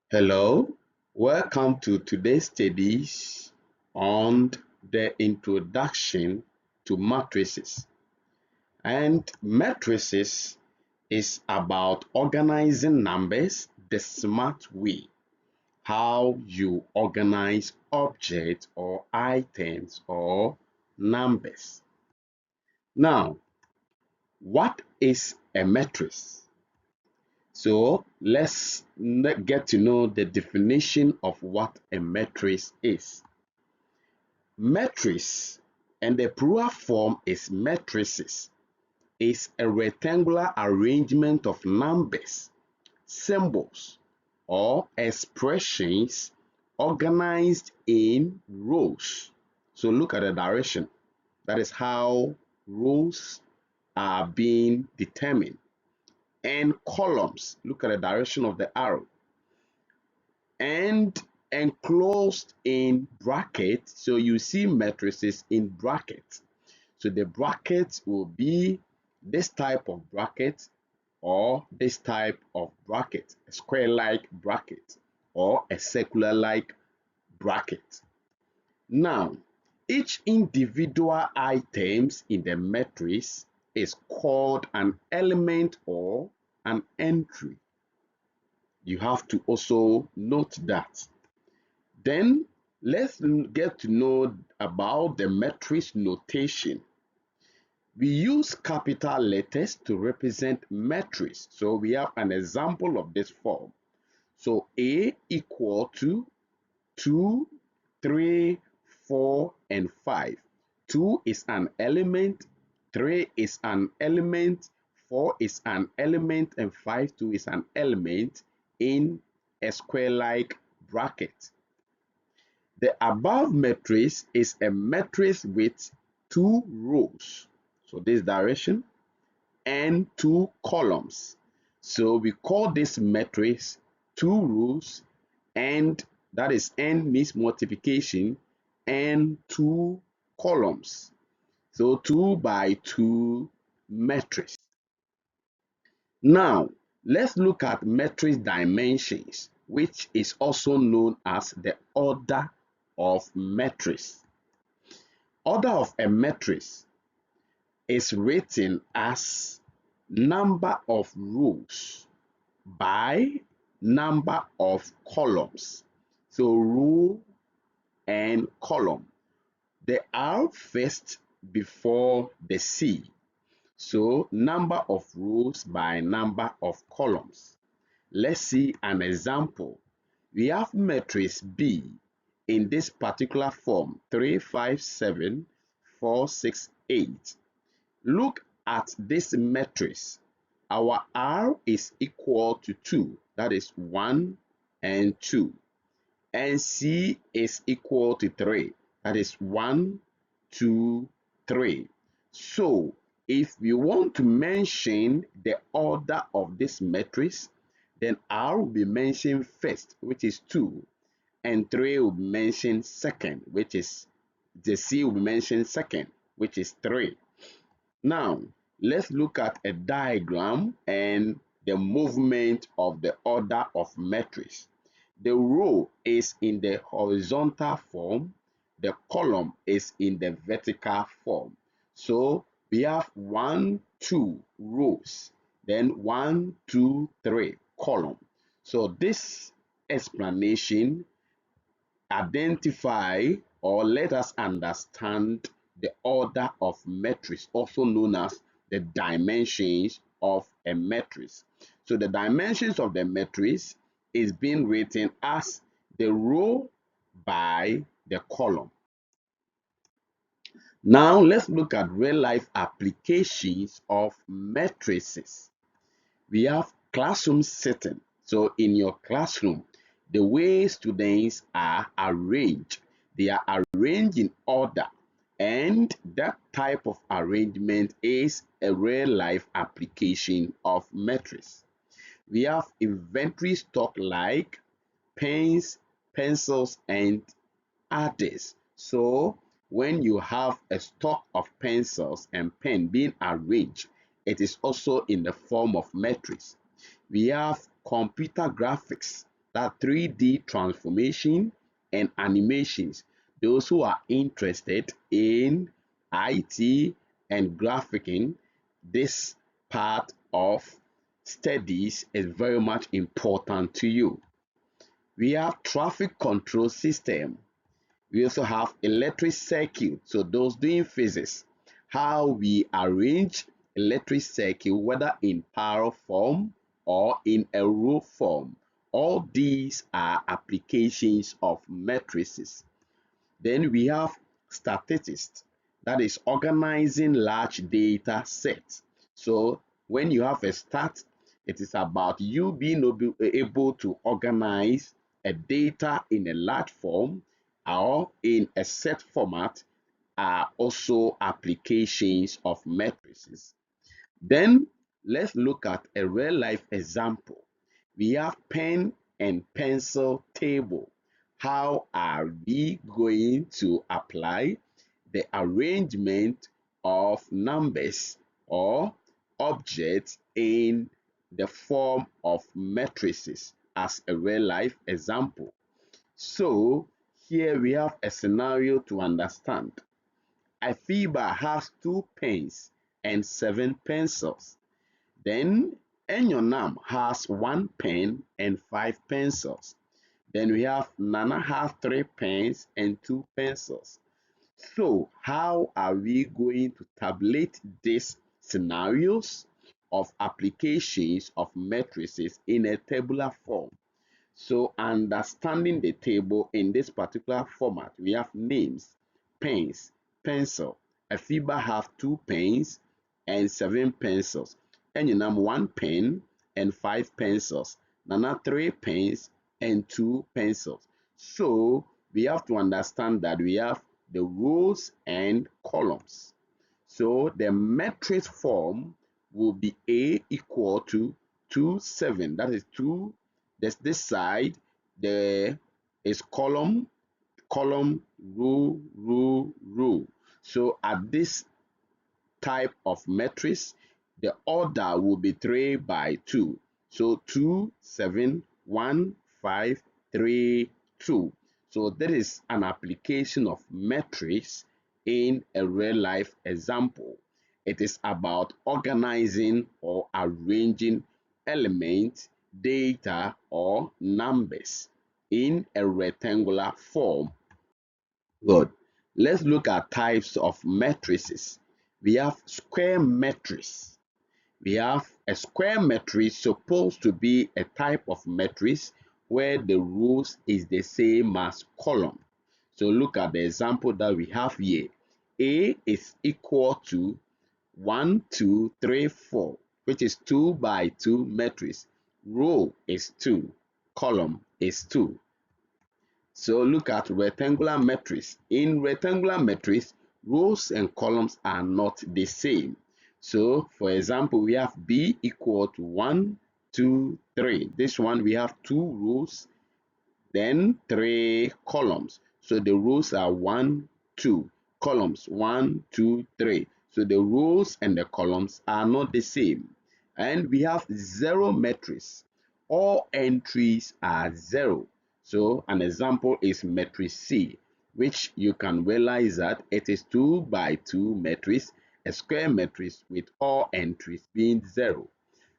Hello, welcome to today's studies on the introduction to matrices. And matrices is about organizing numbers the smart way, how you organize objects or items or numbers. Now, what is a matrix? So let's get to know the definition of what a matrix is. Matrix, and the plural form is matrices, is a rectangular arrangement of numbers, symbols, or expressions organized in rows. So look at the direction. That is how rows are being determined. And columns, look at the direction of the arrow. And enclosed in brackets, so you see matrices in brackets. So the brackets will be this type of bracket or this type of bracket, a square-like bracket or a circular-like bracket. Now, each individual items in the matrix is called an element or an entry. You have to also note that. Then let's get to know about the matrix notation. We use capital letters to represent matrix. So we have an example of this form. So A equal to 2, 3, 4, and 5. 2 is an element, 3 is an element, 4 is an element, and 5 too is an element in a square-like bracket. The above matrix is a matrix with two rows. So this direction and two columns. So we call this matrix two rows, and that is n means multiplication, and two columns. So 2 by 2 matrix. Now let's look at matrix dimensions, which is also known as the order of matrix. Order of a matrix is written as number of rows by number of columns. So row and column. The R first before the C. So number of rows by number of columns. Let's see an example. We have matrix B in this particular form, 3, 5, 7, 4, 6, 8. Look at this matrix. Our R is equal to 2, that is 1 and 2. And C is equal to 3, that is 1, 2, 3. So if we want to mention the order of this matrix, then R will be mentioned first, which is 2, and 3 will be mentioned second, which is the C will be mentioned second, which is 3. Now, let's look at a diagram and the movement of the order of matrix. The row is in the horizontal form, the column is in the vertical form. So we have 1, 2 rows, then 1, 2, 3 column. So this explanation identify or let us understand the order of matrix, also known as the dimensions of a matrix. So the dimensions of the matrix is being written as the row by the column. Now let's look at real life applications of matrices. We have classroom setting. So in your classroom, the way students are arranged, they are arranged in order, and that type of arrangement is a real life application of matrix. We have inventory stock like pens, pencils, and others. So when you have a stock of pencils and pen being arranged, it is also in the form of matrix. We have computer graphics, that 3D transformation and animations. Those who are interested in IT and graphicing, this part of studies is very much important to you. We have traffic control system. We also have electric circuit. So those doing physics, how we arrange electric circuit, whether in power form or in a rule form. All these are applications of matrices. Then we have statistics, that is organizing large data sets. So when you have a stat, it is about you being able to organize a data in a large form or in a set format are also applications of matrices. Then let's look at a real life example. We have pen and pencil table. How are we going to apply the arrangement of numbers or objects in the form of matrices as a real life example? So here we have a scenario to understand. Afiba has 2 pens and 7 pencils. Then Enyonam has 1 pen and 5 pencils. Then we have Nana has 3 pens and 2 pencils. So how are we going to tabulate these scenarios of applications of matrices in a tabular form? So understanding the table in this particular format, we have names, pens, pencil. Afiba have 2 pens and 7 pencils. Enyinam 1 pen and 5 pencils. Nana 3 pens and 2 pencils. So we have to understand that we have the rows and columns. So the matrix form will be A equal to 2, 7. That is 2. This side, there is column, column, row, row, row. So at this type of matrix, the order will be 3 by 2. So 2, 7, 1, 5, 3, 2. So that is an application of matrix in a real life example. It is about organizing or arranging elements, data, or numbers in a rectangular form. Good. Let's look at types of matrices. We have square matrix. We have a square matrix supposed to be a type of matrix where the rows is the same as column. So look at the example that we have here. A is equal to 1, 2, 3, 4, which is 2 by 2 matrix. Row is 2, column is 2. So look at rectangular matrix. In rectangular matrix, rows and columns are not the same. So for example, we have B equal to 1, 2, 3. This one we have 2 rows, then 3 columns. So the rows are 1, 2, columns 1, 2, 3. So the rows and the columns are not the same. And we have zero matrix. All entries are 0. So an example is matrix C, which you can realize that it is 2 by 2 matrix, a square matrix with all entries being 0.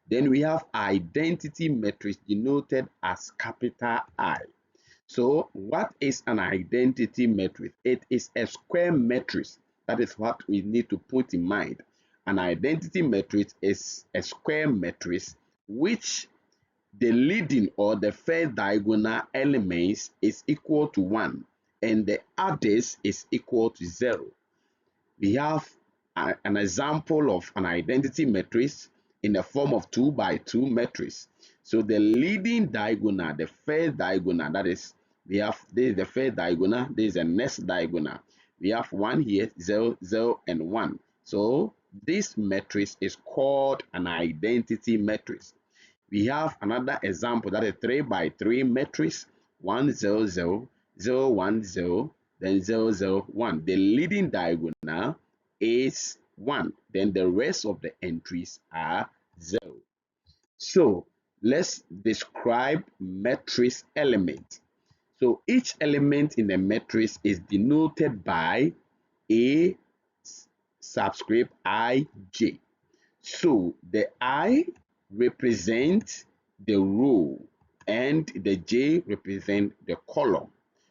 Then we have identity matrix denoted as capital I. So what is an identity matrix? It is a square matrix. That is what we need to put in mind. An identity matrix is a square matrix which the leading or the first diagonal elements is equal to 1 and the others is equal to 0. We have an example of an identity matrix in the form of 2 by 2 matrix. So the leading diagonal, the first diagonal, that is, we have this is the first diagonal, this is the next diagonal. We have 1 here, 0, 0, and 1. So this matrix is called an identity matrix. We have another example that is 3 by 3 matrix, 1, 0, 0, 0, 1, 0, then 0, 0, 1. The leading diagonal is 1. Then the rest of the entries are 0. So let's describe matrix element. So each element in the matrix is denoted by a subscript ij. So the I represents the row and the J represent the column.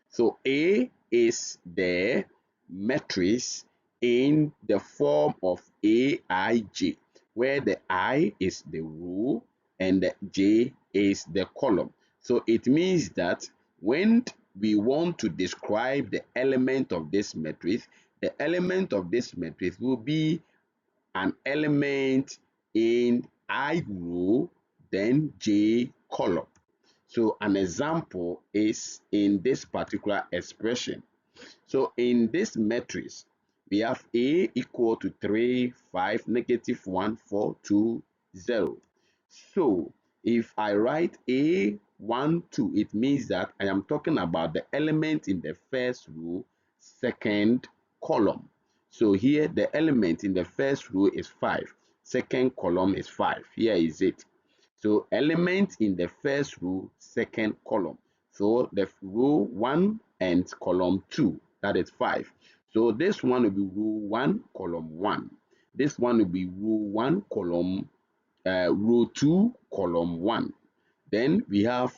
So A is the matrix in the form of Aij, where the I is the row and the J is the column. So it means that when we want to describe the element of this matrix, the element of this matrix will be an element in I row, then J column. So an example is in this particular expression. So in this matrix, we have A equal to 3, 5, negative 1, 4, 2, 0. So if I write A, 1, 2, it means that I am talking about the element in the first row, second column. So here the element in the first row is 5, second column is 5. Here is it. So element in the first row, second column. So the row 1 and column 2, that is 5. So this one will be row 1, column 1. This one will be row 1, column row 2, column 1. Then we have,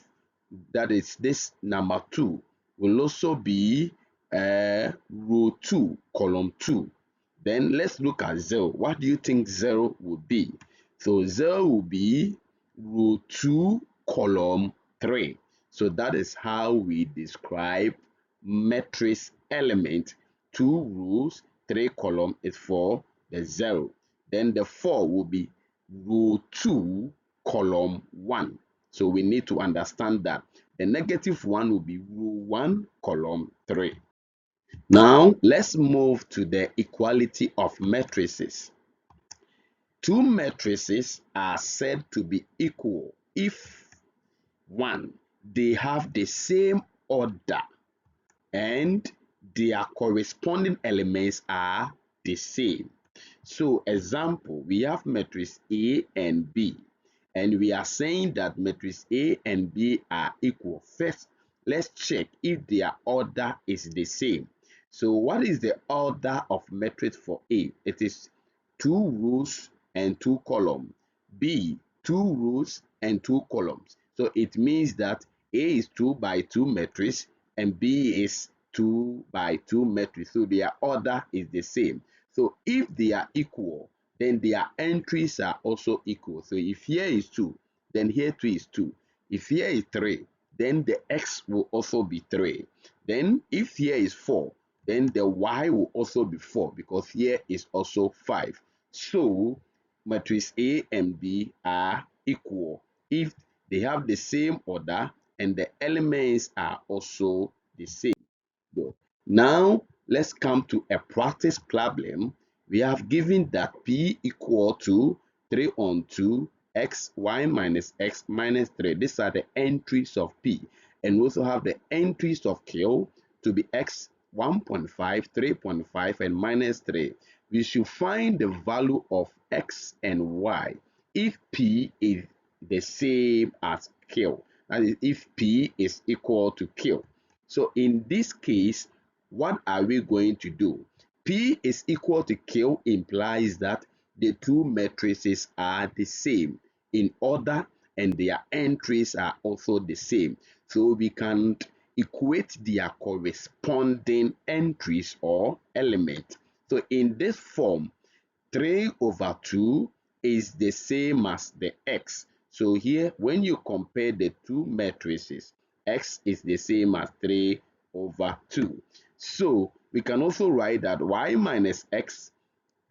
that is this number 2 will also be row 2, column 2. Then let's look at 0. What do you think 0 would be? So 0 will be row 2, column 3. So that is how we describe matrix element. 2 rows, 3 column is for the 0. Then the 4 will be row 2, column 1. So we need to understand that the negative 1 will be row 1, column 3. Now let's move to the equality of matrices. Two matrices are said to be equal if 1. They have the same order and their corresponding elements are the same. So example, we have matrix A and B, and we are saying that matrix A and B are equal. First, let's check if their order is the same. So what is the order of matrix for A? It is 2 rows and 2 columns. B, 2 rows and 2 columns. So it means that A is 2 by 2 matrix and B is 2 by 2 matrix. So their order is the same. So if they are equal, then their entries are also equal. So if here is 2, then here too is 2. If here is 3, then the x will also be 3. Then if here is 4, then the y will also be 4 because here is also 5. So matrix A and B are equal if they have the same order and the elements are also the same. Good. Now let's come to a practice problem. We have given that P equal to 3 on 2 x y minus x minus 3. These are the entries of P. And we also have the entries of Q to be x 1.5, 3.5, and minus 3. We should find the value of x and y if P is the same as Q. That is, if P is equal to Q. So in this case, what are we going to do? P is equal to Q implies that the two matrices are the same in order and their entries are also the same. So we can equate their corresponding entries or elements. So in this form, 3 over 2 is the same as the x. So here, when you compare the two matrices, x is the same as 3 over 2. So we can also write that y minus x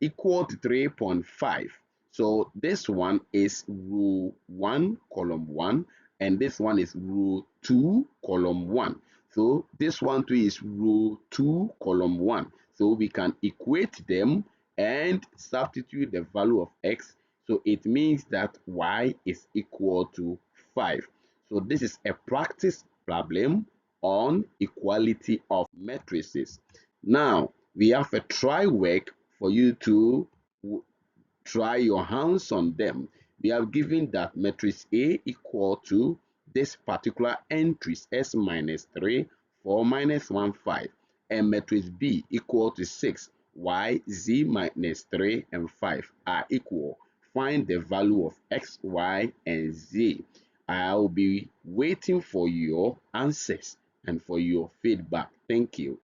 equal to 3.5. So this one is row 1, column 1, and this one is row 2, column 1. So this one too is row 2, column 1. So we can equate them and substitute the value of x. So it means that y is equal to 5. So this is a practice problem on equality of matrices. Now we have a try work for you to try your hands on them. We have given that matrix A equal to this particular entries s minus 3, 4 minus 1, 5, and matrix B equal to 6, y, z minus 3 and 5 are equal. Find the value of x, y, and z. I'll be waiting for your answers and for your feedback. Thank you.